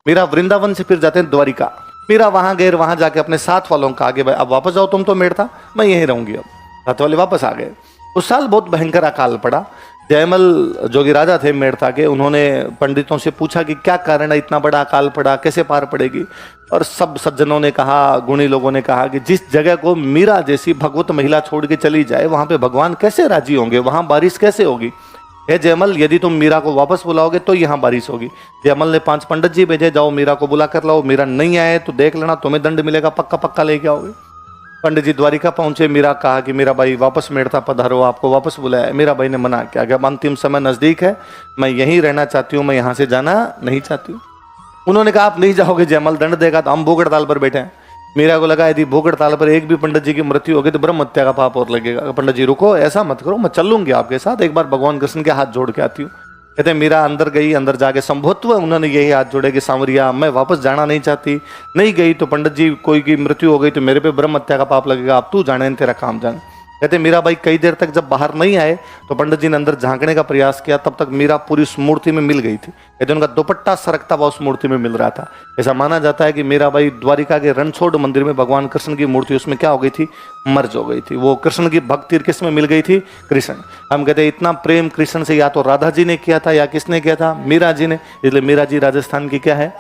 मीरा वृंदावन से फिर जाते हैं द्वारिका। मीरा वहां गए, वहां जाके अपने साथ वालों का आगे, अब वापस जाओ तुम तो मेड़ता, मैं यहीं रहूंगी। अब साथ वाले वापस आ गए। उस साल बहुत भयंकर अकाल पड़ा। जयमल जो कि राजा थे मेड़ता के, उन्होंने पंडितों से पूछा कि क्या कारण है, इतना बड़ा अकाल पड़ा, कैसे पार पड़ेगी। और सब सज्जनों ने कहा, गुणी लोगों ने कहा कि जिस जगह को मीरा जैसी भगवत महिला छोड़ के चली जाए, वहां पे भगवान कैसे राजी होंगे, वहां बारिश कैसे होगी। हे जयमल, यदि तुम मीरा को वापस बुलाओगे तो यहाँ बारिश होगी। जयमल ने 5 पंडित जी भेजे, जाओ मीरा को बुला कर लाओ। मीरा नहीं आए तो देख लेना, तुम्हें दंड मिलेगा, पक्का पक्का लेके आओगे। पंडित जी द्वारिका पहुंचे। मीरा कहा कि मीरा भाई वापस मेड़ता पधारो, आपको वापस बुलाया। मीरा भाई ने मना किया कि अब अंतिम समय नजदीक है, मैं यहीं रहना चाहती हूँ, मैं यहाँ से जाना नहीं चाहती हूँ। उन्होंने कहा आप नहीं जाओगे, जयमल दंड देगा, तो हम भूख हड़ताल पर बैठे हैं। मीरा को लगा यदि भूख हड़ताल पर एक भी पंडित जी की मृत्यु होगी तो ब्रह्म हत्या का पाप और लगेगा। पंडित जी रुको, ऐसा मत करो, मैं चल लूंगी आपके साथ, एक बार भगवान कृष्ण के हाथ जोड़ के आती हूँ। कहते मीरा अंदर गई, अंदर जाके संभोत्व उन्होंने यही हाथ जोड़े कि सांवरिया मैं वापस जाना नहीं चाहती। नहीं गई तो पंडित जी कोई की मृत्यु हो गई तो मेरे पे ब्रह्म हत्या का पाप लगेगा, अब तू जाने, तेरा काम जाने। कहते मीरा भाई कई देर तक जब बाहर नहीं आए तो पंडित जी ने अंदर झांकने का प्रयास किया, तब तक मीरा पूरी उस मूर्ति में मिल गई थी। कहते उनका दुपट्टा सरकता हुआ उस मूर्ति में मिल रहा था। ऐसा माना जाता है कि मीरा भाई द्वारिका के रणछोड़ मंदिर में भगवान कृष्ण की मूर्ति उसमें क्या हो गई थी, मर्ज हो गई थी। वो कृष्ण की भक्ति किस में मिल गई थी, कृष्ण। हम कहते हैं इतना प्रेम कृष्ण से या तो राधा जी ने किया था या किसने किया था, मीरा जी ने। इसलिए मीरा जी राजस्थान की क्या है,